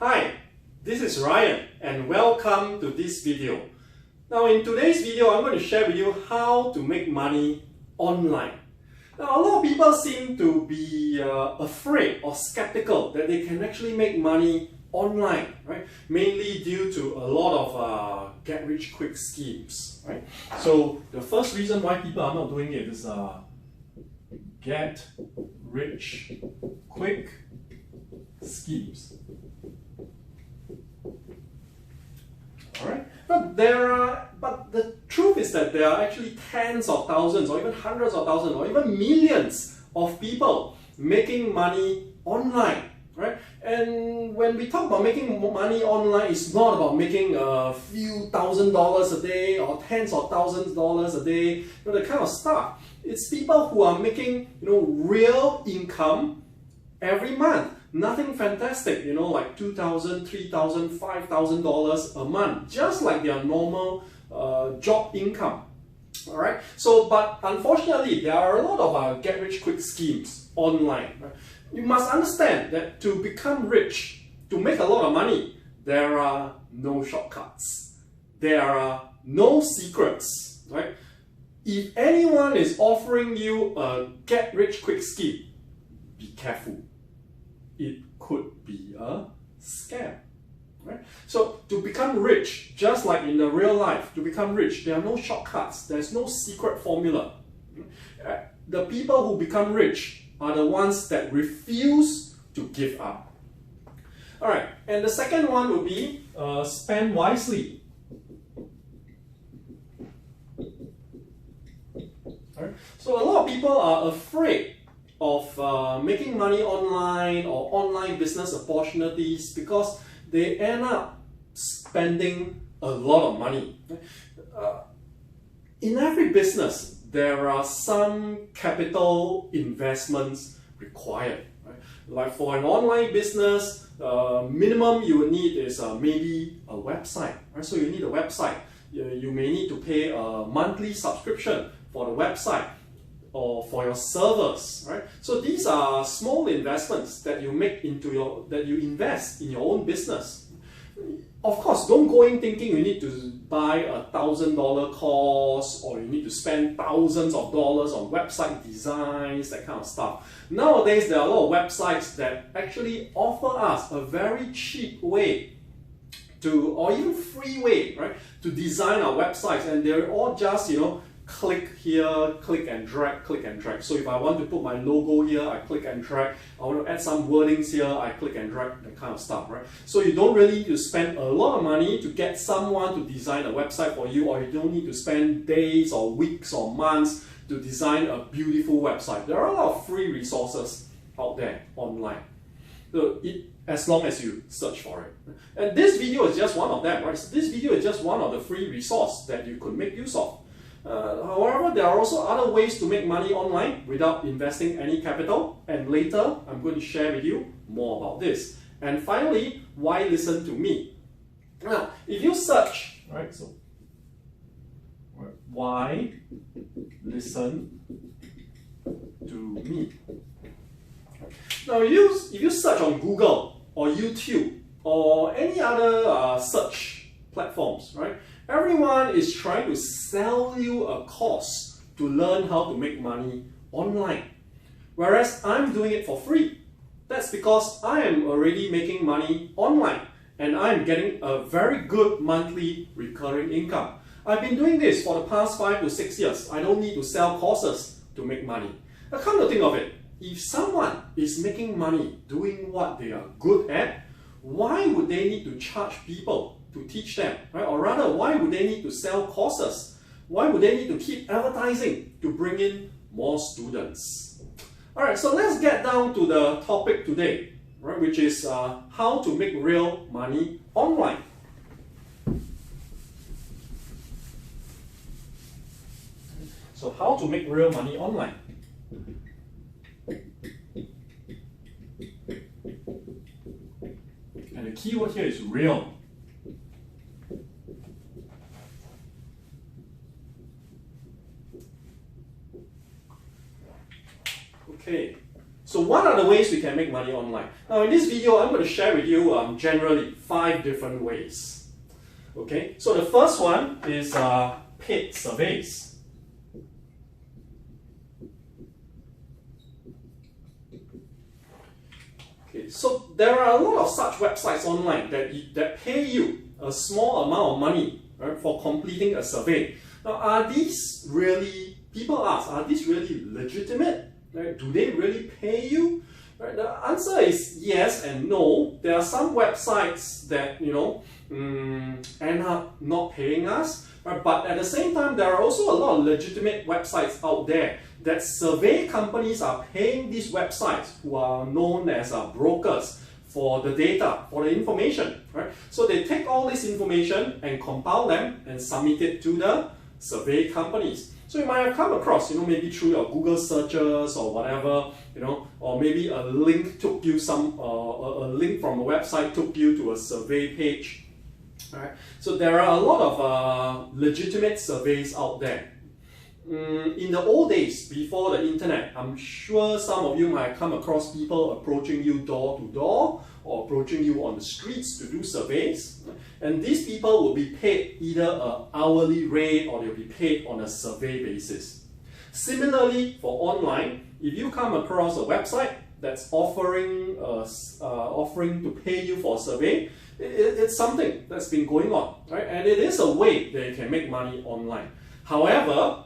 Hi, this is Ryan and welcome to this video. Now in today's video, I'm going to share with you how to make money online. Now a lot of people seem to be afraid or skeptical that they can actually make money online, right? Mainly due to a lot of get-rich-quick schemes, right? So the first reason why people are not doing it is get-rich-quick schemes. Alright, but the truth is that there are actually tens of thousands, or even hundreds of thousands, or even millions of people making money online, right? And when we talk about making money online, it's not about making a few $1,000s a day or tens of thousands of dollars a day, the kind of stuff. It's people who are making, real income every month. Nothing fantastic, like $2,000, $3,000, $5,000 a month, just like their normal job income. All right. So, but unfortunately, there are a lot of get-rich-quick schemes online. Right? You must understand that to become rich, to make a lot of money, there are no shortcuts. There are no secrets. Right? If anyone is offering you a get-rich-quick scheme, be careful. It could be a scam, right? So to become rich, just like in the real life, to become rich, there are no shortcuts. There's no secret formula. The people who become rich are the ones that refuse to give up. All right, and the second one will be spend wisely. All right? So a lot of people are afraid of making money online or online business opportunities because they end up spending a lot of money. In every business, there are some capital investments required. Right? Like for an online business, minimum you will need is maybe a website. Right? So you need a website. You may need to pay a monthly subscription for the website, or for your servers, right? So these are small investments that you make that you invest in your own business. Of course, don't go in thinking you need to buy a $1,000 course or you need to spend thousands of dollars on website designs, that kind of stuff. Nowadays, there are a lot of websites that actually offer us a very cheap way or even free way, right, to design our websites, and they're all just, click here, click and drag, click and drag. So if I want to put my logo here, I click and drag. I want to add some wordings here, I click and drag, that kind of stuff, right? So you don't really need to spend a lot of money to get someone to design a website for you, or you don't need to spend days or weeks or months to design a beautiful website. There are a lot of free resources out there online. So as long as you search for it. And this video is just one of them, right? So this video is just one of the free resources that you could make use of. However, there are also other ways to make money online without investing any capital, and later I'm going to share with you more about this. And finally, why listen to me? Now, if you search, right, so why listen to me? Now, if you search on Google or YouTube or any other search platforms, right? Everyone is trying to sell you a course to learn how to make money online. Whereas I'm doing it for free. That's because I am already making money online and I'm getting a very good monthly recurring income. I've been doing this for the past 5 to 6 years. I don't need to sell courses to make money. Now come to think of it, if someone is making money doing what they are good at, why would they need to charge people to teach them, right? Or rather, why would they need to sell courses? Why would they need to keep advertising to bring in more students? All right, so let's get down to the topic today, right? Which is how to make real money online. So how to make real money online? And the key word here is real. Okay, so what are the ways we can make money online. Now in this video, I'm going to share with you generally 5 different ways. Okay, so the first one is paid surveys. Okay, so there are a lot of such websites online that pay you a small amount of money, right, for completing a survey. Now, are these really, people ask, are these really legitimate? Right? Do they really pay you? Right? The answer is yes and no. There are some websites that, end up not paying us. Right? But at the same time, there are also a lot of legitimate websites out there that survey companies are paying these websites who are known as brokers for the data, for the information. Right? So they take all this information and compile them and submit it to the survey companies. So you might have come across, maybe through your Google searches or whatever, or maybe a link took you a link from a website took you to a survey page. Right? So there are a lot of legitimate surveys out there. In the old days, before the internet, I'm sure some of you might have come across people approaching you door to door or approaching you on the streets to do surveys. And these people will be paid either an hourly rate or they'll be paid on a survey basis. Similarly, for online, if you come across a website that's offering to pay you for a survey, it's something that's been going on, right? And it is a way that you can make money online. However,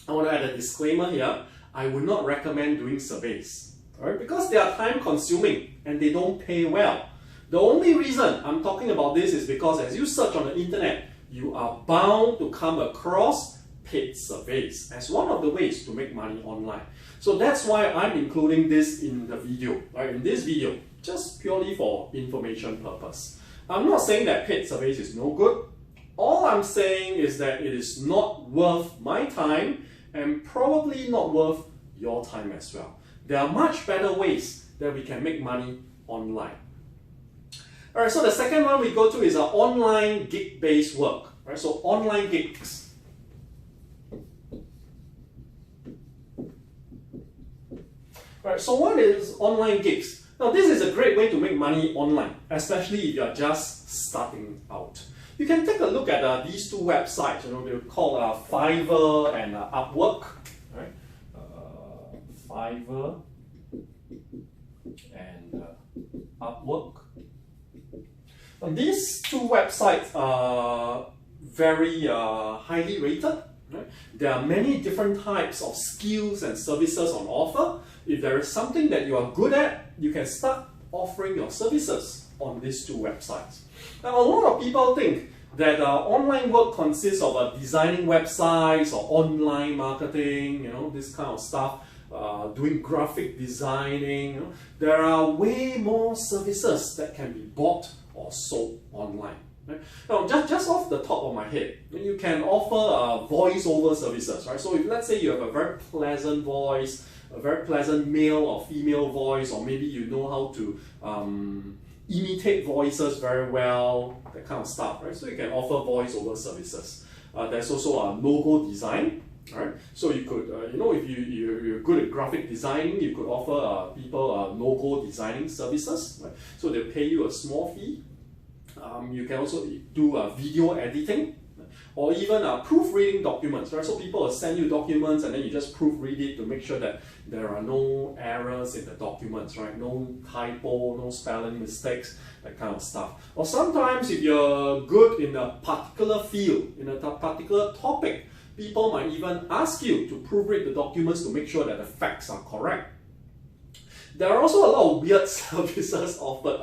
I want to add a disclaimer here. I would not recommend doing surveys, right? Because they are time consuming and they don't pay well. The only reason I'm talking about this is because as you search on the internet, you are bound to come across paid surveys as one of the ways to make money online. So that's why I'm including this in the video, right? In this video, just purely for information purpose. I'm not saying that paid surveys is no good. All I'm saying is that it is not worth my time and probably not worth your time as well. There are much better ways that we can make money online. Alright, so the second one we go to is online gig-based work. Right? So online gigs. Alright, so what is online gigs? Now this is a great way to make money online, especially if you are just starting out. You can take a look at these 2 websites. They're called Fiverr and Upwork. Right? Fiverr and Upwork. Now, these 2 websites are very highly rated. Right? There are many different types of skills and services on offer. If there is something that you are good at, you can start offering your services on these 2 websites. Now, a lot of people think that online work consists of designing websites or online marketing, this kind of stuff, doing graphic designing. There are way more services that can be bought or sold online. Right? Now, just off the top of my head, you can offer voice-over services. Right? So if let's say you have a very pleasant voice, a very pleasant male or female voice, or maybe you know how to imitate voices very well, that kind of stuff, right? So you can offer voice-over services. There's also logo design, right? So you could, if you're good at graphic designing, you could offer people logo designing services, right? So they'll pay you a small fee. You can also do video editing, or even proofreading documents, right? So people will send you documents and then you just proofread it to make sure that there are no errors in the documents, right? No typo, no spelling mistakes, that kind of stuff. Or sometimes if you're good in a particular field, in a particular topic, people might even ask you to proofread the documents to make sure that the facts are correct. There are also a lot of weird services offered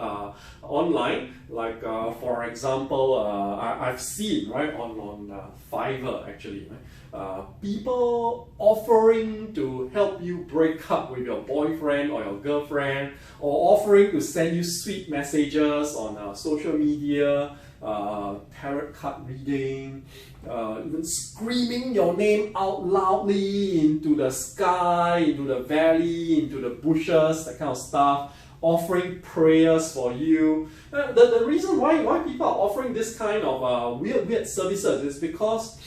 online, like for example, I've seen on Fiverr actually, right? People offering to help you break up with your boyfriend or your girlfriend, or offering to send you sweet messages on social media, tarot card reading, even screaming your name out loudly into the sky, into the valley, into the bushes, that kind of stuff, offering prayers for you. The reason why people are offering this kind of weird services is because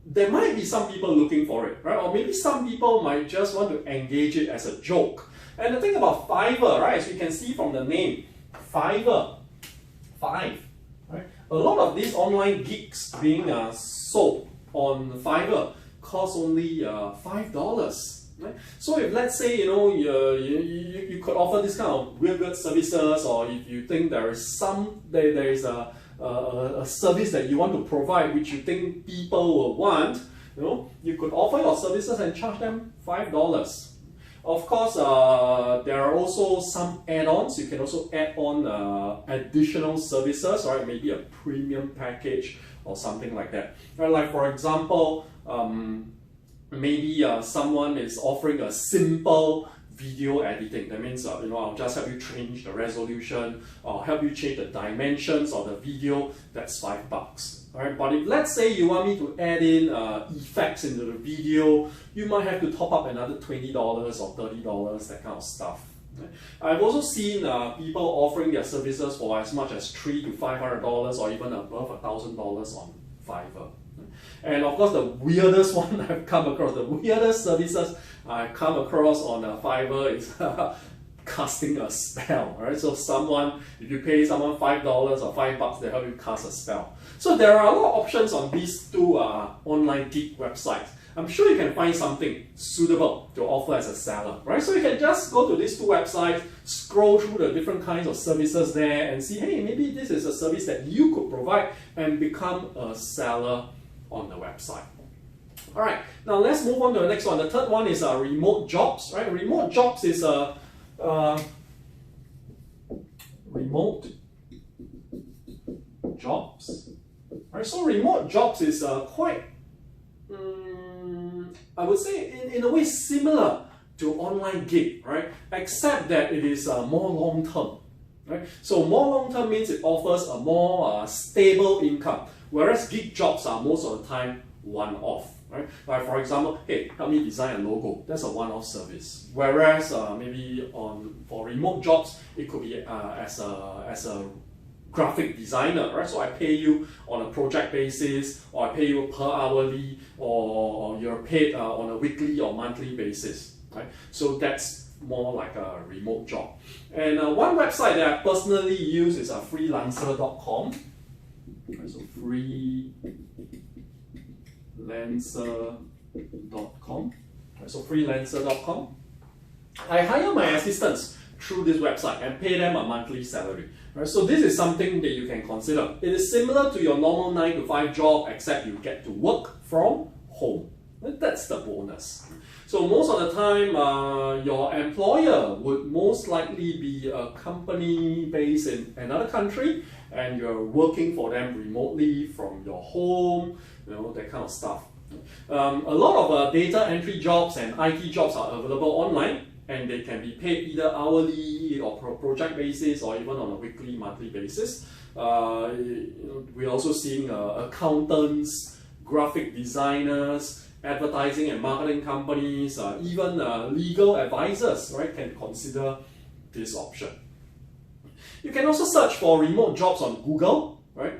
there might be some people looking for it, right? Or maybe some people might just want to engage it as a joke. And the thing about Fiverr, right, as you can see from the name, Fiverr, right? A lot of these online gigs being sold on Fiverr cost only $5. Right? So if let's say you could offer this kind of real good services, or if you think there is a service that you want to provide which you think people will want, you could offer your services and charge them $5. Of course, there are also some add-ons. You can also add on additional services, right? Maybe a premium package or something like that. Right? Like for example, maybe someone is offering a simple video editing. That means I'll just help you change the resolution or help you change the dimensions of the video. That's $5. Right? But if let's say you want me to add in effects into the video, you might have to top up another $20 or $30, that kind of stuff. Right? I've also seen people offering their services for as much as $300 to $500 or even above $1,000 on Fiverr. And of course, the weirdest one I've come across, the weirdest services I've come across on Fiverr is casting a spell, right? So if you pay someone $5 or $5, they help you cast a spell. So there are a lot of options on these two online gig websites. I'm sure you can find something suitable to offer as a seller, right? So you can just go to these two websites, scroll through the different kinds of services there and see, hey, maybe this is a service that you could provide and become a seller on the website. All right, now let's move on to the next one. The third one is remote jobs, right? Remote jobs is remote jobs. Right, so remote jobs is quite, I would say, in a way similar to online gig, right? Except that it is more long term, right? So more long term means it offers a more stable income, whereas gig jobs are most of the time one-off. Right? Like for example, hey, help me design a logo. That's a one-off service. Whereas maybe for remote jobs, it could be as a graphic designer, right? So I pay you on a project basis, or I pay you per hourly, or you're paid on a weekly or monthly basis, right? So that's more like a remote job. And one website that I personally use is Freelancercom. Right, so Freelancer.com. Right, so Freelancer.com. I hire my assistants through this website and pay them a monthly salary. Right, so this is something that you can consider. It is similar to your normal 9 to 5 job, except you get to work from home. That's the bonus. So most of the time, your employer would most likely be a company based in another country, and you're working for them remotely from your home, that kind of stuff. A lot of data entry jobs and IT jobs are available online, and they can be paid either hourly or project basis, or even on a weekly, monthly basis. We're also seeing accountants, graphic designers, advertising and marketing companies, even legal advisors, right, can consider this option. You can also search for remote jobs on Google, right,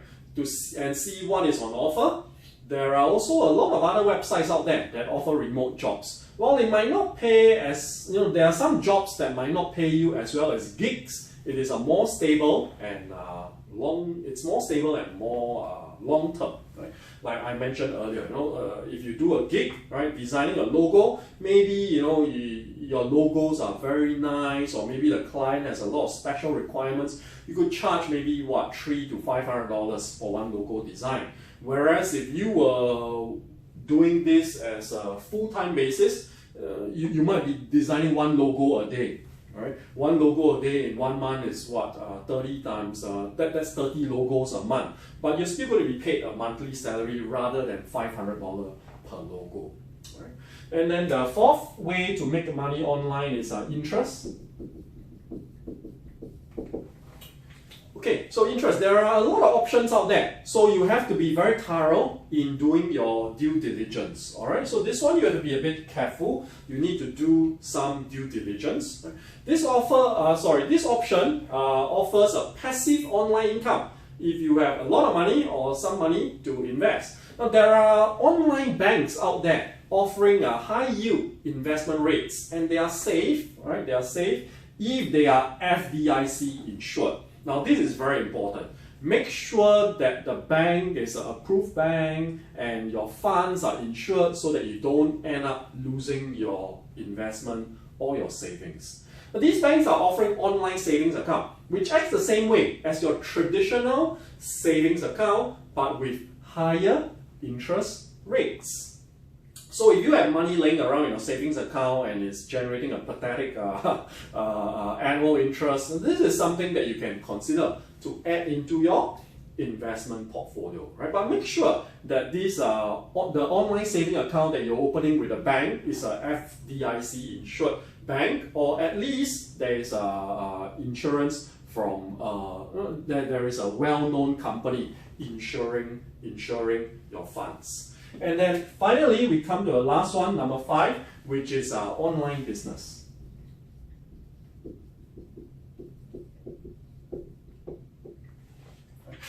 and see what is on offer. There are also a lot of other websites out there that offer remote jobs. While it might not pay as, there are some jobs that might not pay you as well as gigs. It is a more stable and more long term, right? Like I mentioned earlier, if you do a gig, right, designing a logo, maybe your logos are very nice, or maybe the client has a lot of special requirements. You could charge maybe $300 to $500 for one logo design. Whereas if you were doing this as a full-time basis, you might be designing one logo a day. Right? One logo a day in 1 month is what? 30 times, that's 30 logos a month. But you're still going to be paid a monthly salary rather than $500 per logo. Right? And then the fourth way to make money online is interest. Okay, so interest, there are a lot of options out there. So you have to be very thorough in doing your due diligence. All right, so this one you have to be a bit careful. You need to do some due diligence. This option offers a passive online income if you have a lot of money or some money to invest. Now there are online banks out there offering a high yield investment rates, and they are safe, right? They are safe if they are FDIC insured. Now this is very important. Make sure that the bank is an approved bank and your funds are insured so that you don't end up losing your investment or your savings. But these banks are offering online savings account, which acts the same way as your traditional savings account, but with higher interest rates. So if you have money laying around in your savings account and it's generating a pathetic annual interest, this is something that you can consider to add into your investment portfolio, right? But make sure that the online saving account that you're opening with a bank is a FDIC insured bank, or at least there is insurance from there is a well-known company insuring your funds. And then finally, we come to the last one, number 5, which is online business.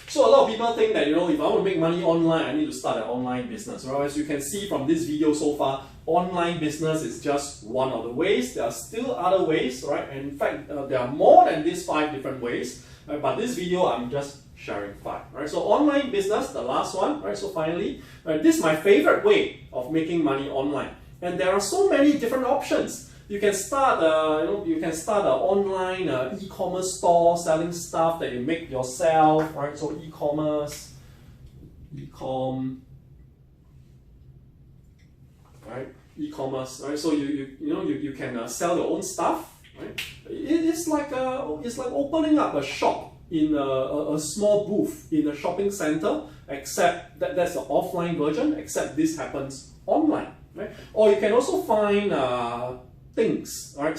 So a lot of people think that, if I want to make money online, I need to start an online business. Well, as you can see from this video so far, online business is just one of the ways. There are still other ways, right? And in fact, there are more than these 5 different ways. Right? But this video, I'm just sharing 5. Right? So online business, the last one. Right? So finally, this is my favorite way of making money online. And there are so many different options. You can start, an online e-commerce store selling stuff that you make yourself, right? So e-commerce, right? E-commerce, right? So you can sell your own stuff, right? It's like opening up a shop in a small booth in a shopping center, except that's the offline version. Except this happens online, right? Or you can also find things, right,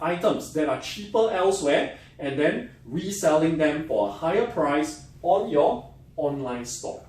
items that are cheaper elsewhere, and then reselling them for a higher price on your online store.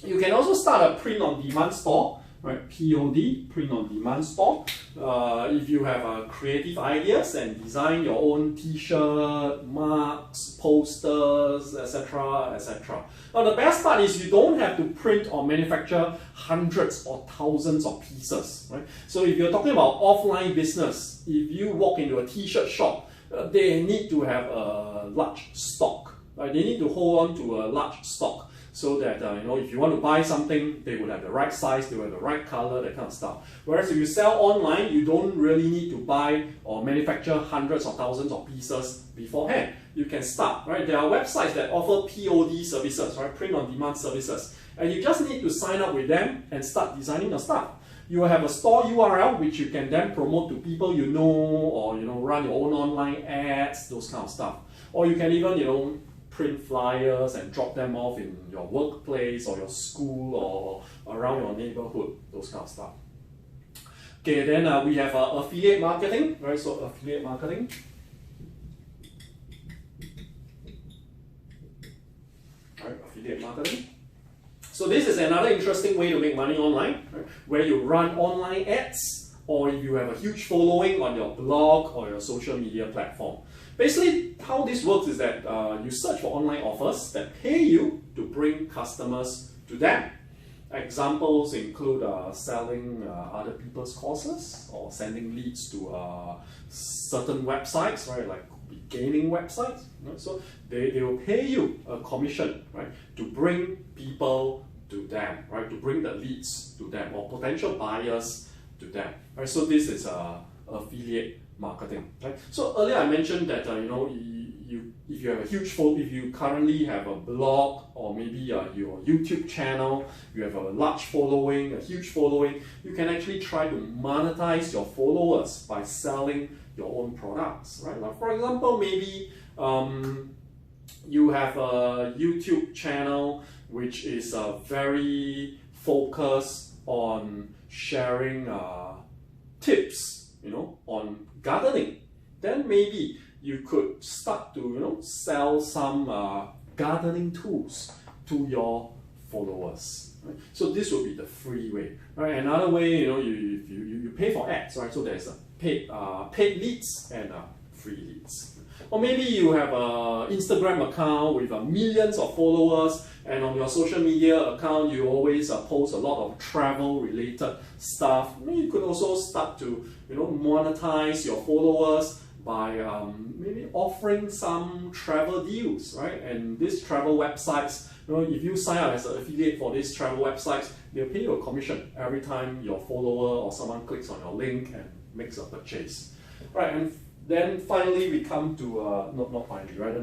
You can also start a print-on-demand store, right? POD, print-on-demand store. If you have creative ideas and design your own T-shirt, marks, posters, etc., etc. Now the best part is you don't have to print or manufacture hundreds or thousands of pieces, right? So if you're talking about offline business, if you walk into a T-shirt shop, they need to have a large stock, right? They need to hold on to a large stock, so that if you want to buy something, they would have the right size, they would have the right color, that kind of stuff. Whereas if you sell online, you don't really need to buy or manufacture hundreds or thousands of pieces beforehand. You can start, right? There are websites that offer POD services, right? Print-on-demand services, and you just need to sign up with them and start designing your stuff. You will have a store URL which you can then promote to people you know, or run your own online ads, those kind of stuff. Or you can even print flyers and drop them off in your workplace or your school or around your neighborhood, those kind of stuff. Okay, then we have affiliate marketing, right? So affiliate marketing. Right, affiliate marketing. So this is another interesting way to make money online, right? Where you run online ads, or if you have a huge following on your blog or your social media platform. Basically, how this works is that you search for online offers that pay you to bring customers to them. Examples include selling other people's courses, or sending leads to certain websites, right? Like gaming websites. Right? So they will pay you a commission, right, to bring people to them, right? To bring the leads to them, or potential buyers to them. Right? So this is affiliate marketing, right? So earlier I mentioned that if you have a huge if you currently have a blog, or maybe your YouTube channel, you have a large following, a huge following, you can actually try to monetize your followers by selling your own products, right? Like for example, maybe you have a YouTube channel which is very focused on sharing tips, on gardening. Then maybe you could start to sell some gardening tools to your followers. Right? So this will be the free way. Right? Another way, you pay for ads, right? So there's a paid leads and free leads. Or maybe you have an Instagram account with millions of followers, and on your social media account you always post a lot of travel related stuff. Maybe you could also start to monetize your followers by maybe offering some travel deals, right? And these travel websites, if you sign up as an affiliate for these travel websites, they'll pay you a commission every time your follower or someone clicks on your link and makes a purchase. Right, and then finally we come to, not finally, right? The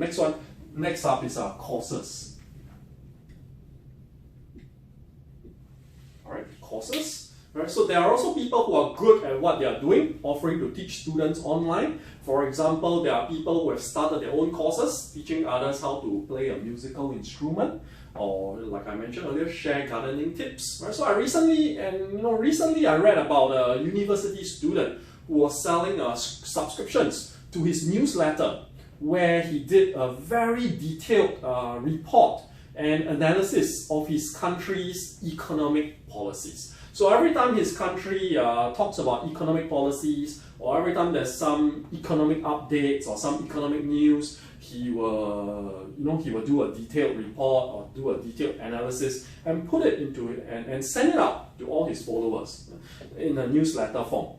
next up is courses. All right, courses. Right, so there are also people who are good at what they are doing, offering to teach students online. For example, there are people who have started their own courses, teaching others how to play a musical instrument, or like I mentioned earlier, share gardening tips. Right? So I recently I read about a university student who was selling subscriptions to his newsletter, where he did a very detailed report and analysis of his country's economic policies. So every time his country talks about economic policies, or every time there's some economic updates or some economic news, he will do a detailed report or do a detailed analysis and put it into it and send it out to all his followers in a newsletter form.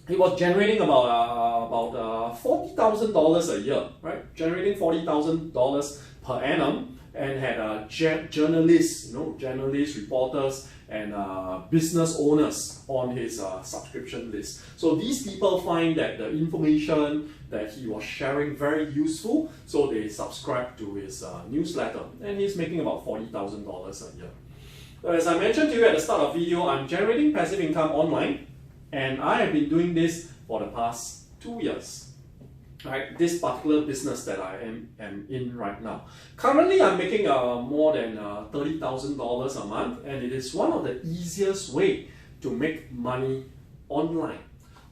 He was generating about $40,000 a year, right? Generating $40,000 per annum, and had journalists, reporters, and business owners on his subscription list. So these people find that the information that he was sharing very useful, so they subscribe to his newsletter, and he's making about $40,000 a year. As I mentioned to you at the start of the video, I'm generating passive income online, and I have been doing this for the past 2 years. Right, this particular business that I am in right now. Currently, I'm making more than $30,000 a month, and it is one of the easiest way to make money online.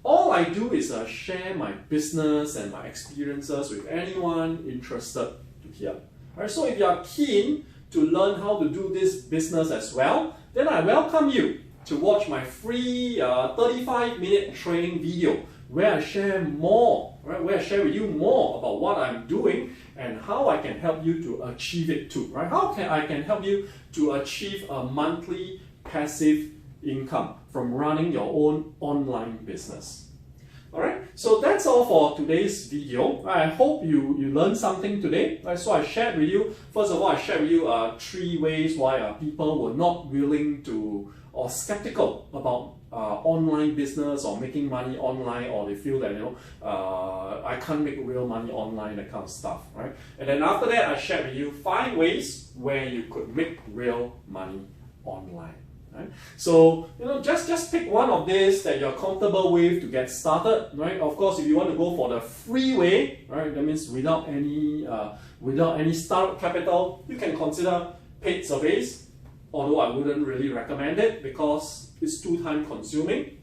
All I do is share my business and my experiences with anyone interested to hear. Right, so if you are keen to learn how to do this business as well, then I welcome you to watch my free 35-minute training video, where I share with you more about what I'm doing and how I can help you to achieve it too. Right? How I can help you to achieve a monthly passive income from running your own online business. Alright, so that's all for today's video. I hope you learned something today. Right, so I shared with you, first of all, I shared with you 3 ways why people were not willing to or skeptical about online business or making money online, or they feel that I can't make real money online, that kind of stuff, right? And then after that, I shared with you 5 ways where you could make real money online. Right? So just pick one of these that you're comfortable with to get started, right? Of course, if you want to go for the free way, right, that means without any startup capital, you can consider paid surveys. Although I wouldn't really recommend it because it's too time consuming,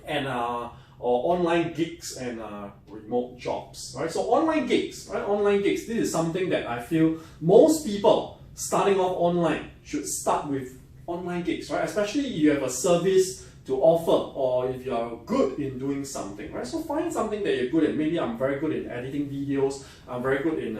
and or online gigs and remote jobs, right? So online gigs, right? Online gigs, this is something that I feel most people starting off online should start with online gigs, right? Especially if you have a service to offer, or if you are good in doing something, right? So find something that you're good at. Maybe I'm very good in editing videos, I'm very good in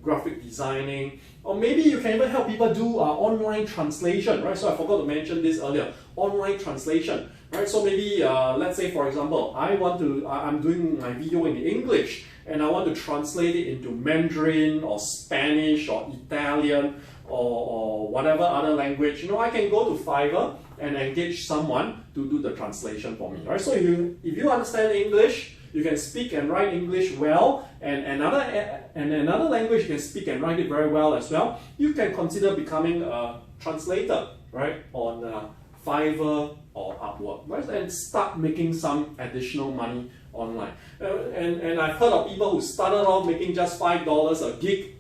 graphic designing, or maybe you can even help people do online translation, right? So I forgot to mention this earlier, online translation, right? So maybe let's say, for example, I'm doing my video in English, and I want to translate it into Mandarin or Spanish or Italian or whatever other language. I can go to Fiverr and engage someone to do the translation for me, right? So if you understand English, you can speak and write English well, and another language you can speak and write it very well as well, you can consider becoming a translator, right, on Fiverr or Upwork, right, and start making some additional money online. And I've heard of people who started off making just $5 a gig,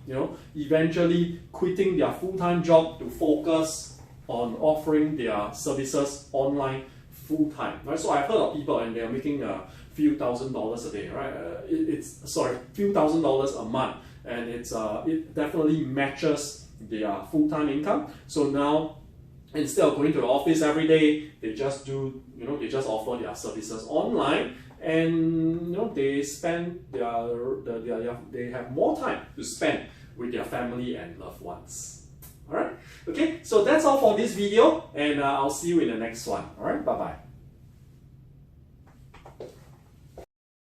eventually quitting their full-time job to focus on offering their services online full-time, right? So I've heard of people and they're making few $1,000s a day, right? Few $1,000s a month, and it definitely matches their full-time income. So now, instead of going to the office every day, they just offer their services online, and they spend they have more time to spend with their family and loved ones. All right. Okay. So that's all for this video, and I'll see you in the next one. All right. Bye bye.